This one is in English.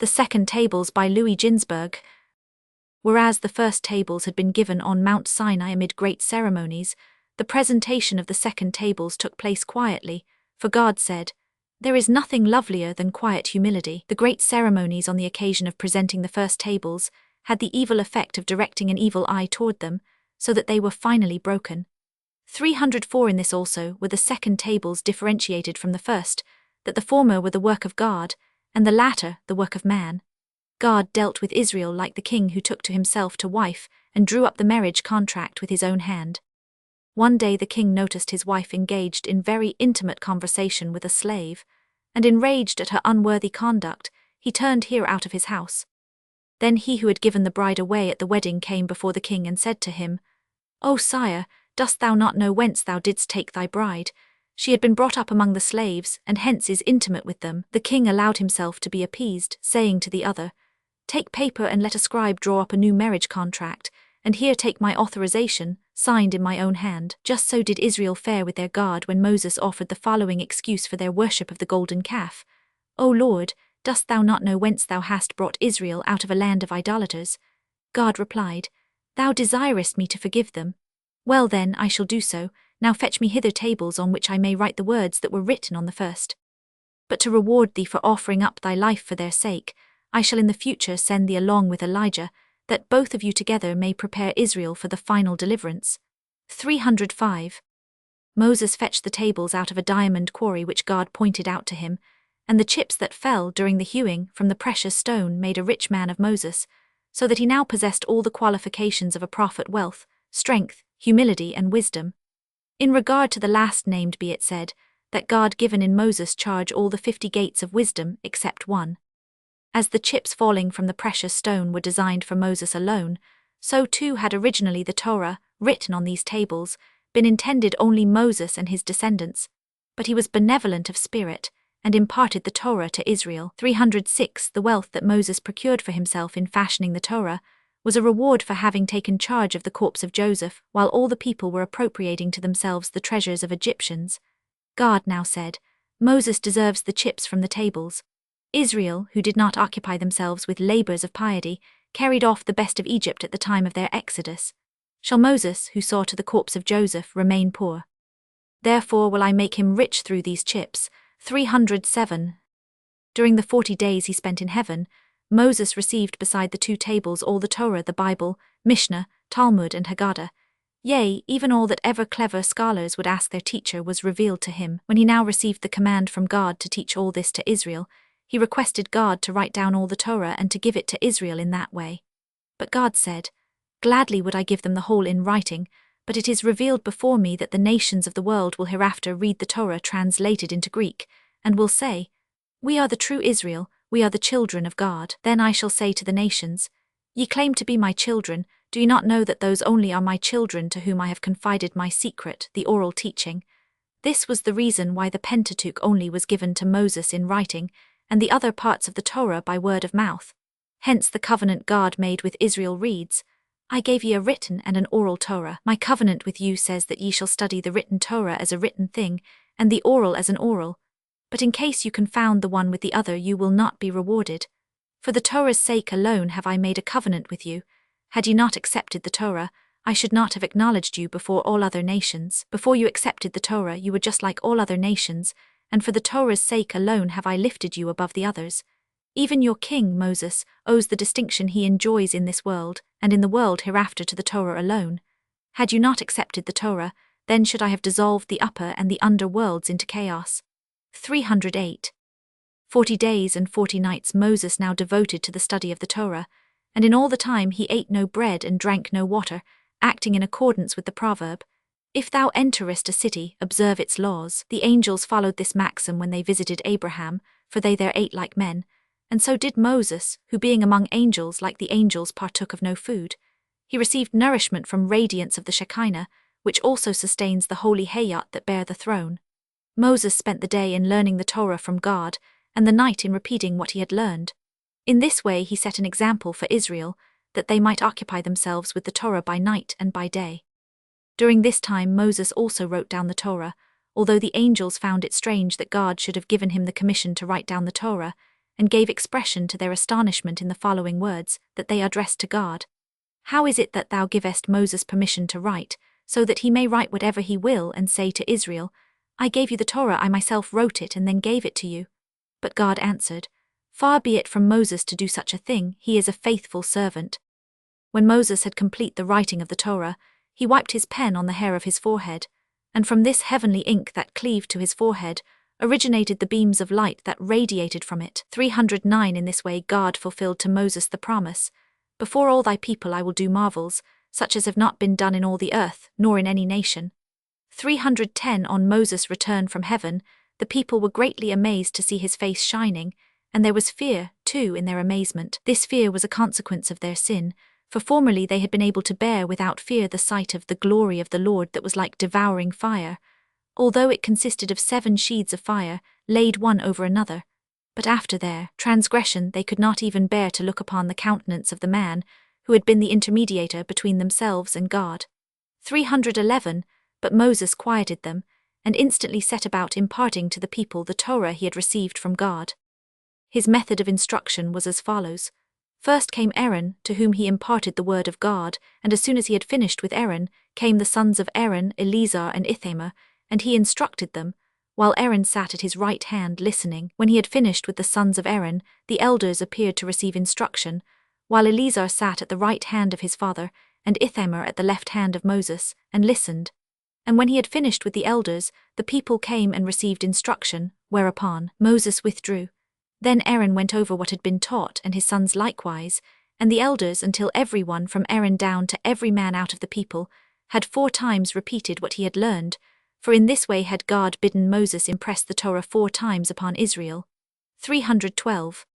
The second tables by Ginzberg. Whereas the first tables had been given on Mount Sinai amid great ceremonies, the presentation of the second tables took place quietly, for God said, "There is nothing lovelier than quiet humility." The great ceremonies on the occasion of presenting the first tables had the evil effect of directing an evil eye toward them, so that they were finally broken. 304 in this also were the second tables differentiated from the first, that the former were the work of God, and the latter the work of man. God dealt with Israel like the king who took to himself to wife and drew up the marriage contract with his own hand. One day the king noticed his wife engaged in very intimate conversation with a slave, and enraged at her unworthy conduct, he turned her out of his house. Then he who had given the bride away at the wedding came before the king and said to him, "O sire, dost thou not know whence thou didst take thy bride? She had been brought up among the slaves, and hence is intimate with them." The king allowed himself to be appeased, saying to the other, "Take paper and let a scribe draw up a new marriage contract, and here take my authorization, signed in my own hand." Just so did Israel fare with their God when Moses offered the following excuse for their worship of the golden calf. "O Lord, dost thou not know whence thou hast brought Israel out of a land of idolaters?" God replied, "Thou desirest me to forgive them. Well then, I shall do so. Now fetch me hither tables on which I may write the words that were written on the first. But to reward thee for offering up thy life for their sake, I shall in the future send thee along with Elijah, that both of you together may prepare Israel for the final deliverance." 305. Moses fetched the tables out of a diamond quarry which God pointed out to him, and the chips that fell during the hewing from the precious stone made a rich man of Moses, so that he now possessed all the qualifications of a prophet: wealth, strength, humility, and wisdom. In regard to the last named be it said, that God given in Moses charge all the 50 gates of wisdom except one. As the chips falling from the precious stone were designed for Moses alone, so too had originally the Torah, written on these tables, been intended only Moses and his descendants, but he was benevolent of spirit, and imparted the Torah to Israel. 306. The wealth that Moses procured for himself in fashioning the Torah was a reward for having taken charge of the corpse of Joseph, while all the people were appropriating to themselves the treasures of Egyptians. God now said, "Moses deserves the chips from the tables." Israel, who did not occupy themselves with labors of piety, carried off the best of Egypt at the time of their exodus. Shall Moses, who saw to the corpse of Joseph, remain poor? Therefore will I make him rich through these chips. 307. During the 40 days he spent in heaven, Moses received beside the 2 tables all the Torah, the Bible, Mishnah, Talmud, and Haggadah. Yea, even all that ever clever scholars would ask their teacher was revealed to him. When he now received the command from God to teach all this to Israel, he requested God to write down all the Torah and to give it to Israel in that way. But God said, "Gladly would I give them the whole in writing, but it is revealed before me that the nations of the world will hereafter read the Torah translated into Greek, and will say, 'We are the true Israel, we are the children of God.' Then I shall say to the nations, 'Ye claim to be my children, do ye not know that those only are my children to whom I have confided my secret, the oral teaching?' This was the reason why the Pentateuch only was given to Moses in writing, and the other parts of the Torah by word of mouth. Hence the covenant God made with Israel reads, 'I gave ye a written and an oral Torah.' My covenant with you says that ye shall study the written Torah as a written thing, and the oral as an oral. But in case you confound the one with the other, you will not be rewarded. For the Torah's sake alone have I made a covenant with you. Had ye not accepted the Torah, I should not have acknowledged you before all other nations. Before you accepted the Torah, you were just like all other nations, and for the Torah's sake alone have I lifted you above the others. Even your king, Moses, owes the distinction he enjoys in this world, and in the world hereafter, to the Torah alone. Had you not accepted the Torah, then should I have dissolved the upper and the under worlds into chaos." 308. 40 days and 40 nights Moses now devoted to the study of the Torah, and in all the time he ate no bread and drank no water, acting in accordance with the proverb, "If thou enterest a city, observe its laws." The angels followed this maxim when they visited Abraham, for they there ate like men, and so did Moses, who being among angels like the angels partook of no food. He received nourishment from radiance of the Shekinah, which also sustains the holy Hayat that bear the throne. Moses spent the day in learning the Torah from God, and the night in repeating what he had learned. In this way he set an example for Israel, that they might occupy themselves with the Torah by night and by day. During this time Moses also wrote down the Torah, although the angels found it strange that God should have given him the commission to write down the Torah, and gave expression to their astonishment in the following words, that they addressed to God. How is it that thou givest Moses permission to write, so that he may write whatever he will and say to Israel, I gave you the Torah, I myself wrote it and then gave it to you? But God answered, Far be it from Moses to do such a thing, he is a faithful servant. When Moses had complete the writing of the Torah, he wiped his pen on the hair of his forehead, and from this heavenly ink that cleaved to his forehead originated the beams of light that radiated from it. 309 In this way God fulfilled to Moses the promise, Before all thy people I will do marvels, such as have not been done in all the earth, nor in any nation. 310 On Moses' return from heaven, the people were greatly amazed to see his face shining, and there was fear, too, in their amazement. This fear was a consequence of their sin, for formerly they had been able to bear without fear the sight of the glory of the Lord that was like devouring fire, although it consisted of 7 sheaths of fire, laid one over another. But after their transgression they could not even bear to look upon the countenance of the man who had been the intermediator between themselves and God. 311 But Moses quieted them, and instantly set about imparting to the people the Torah he had received from God. His method of instruction was as follows. First came Aaron, to whom he imparted the word of God, and as soon as he had finished with Aaron, came the sons of Aaron, Eleazar and Ithamar, and he instructed them, while Aaron sat at his right hand listening. When he had finished with the sons of Aaron, the elders appeared to receive instruction, while Eleazar sat at the right hand of his father, and Ithamar at the left hand of Moses, and listened. And when he had finished with the elders, the people came and received instruction, whereupon Moses withdrew. Then Aaron went over what had been taught, and his sons likewise, and the elders, until every one from Aaron down to every man out of the people had 4 times repeated what he had learned, for in this way had God bidden Moses impress the Torah 4 times upon Israel. 312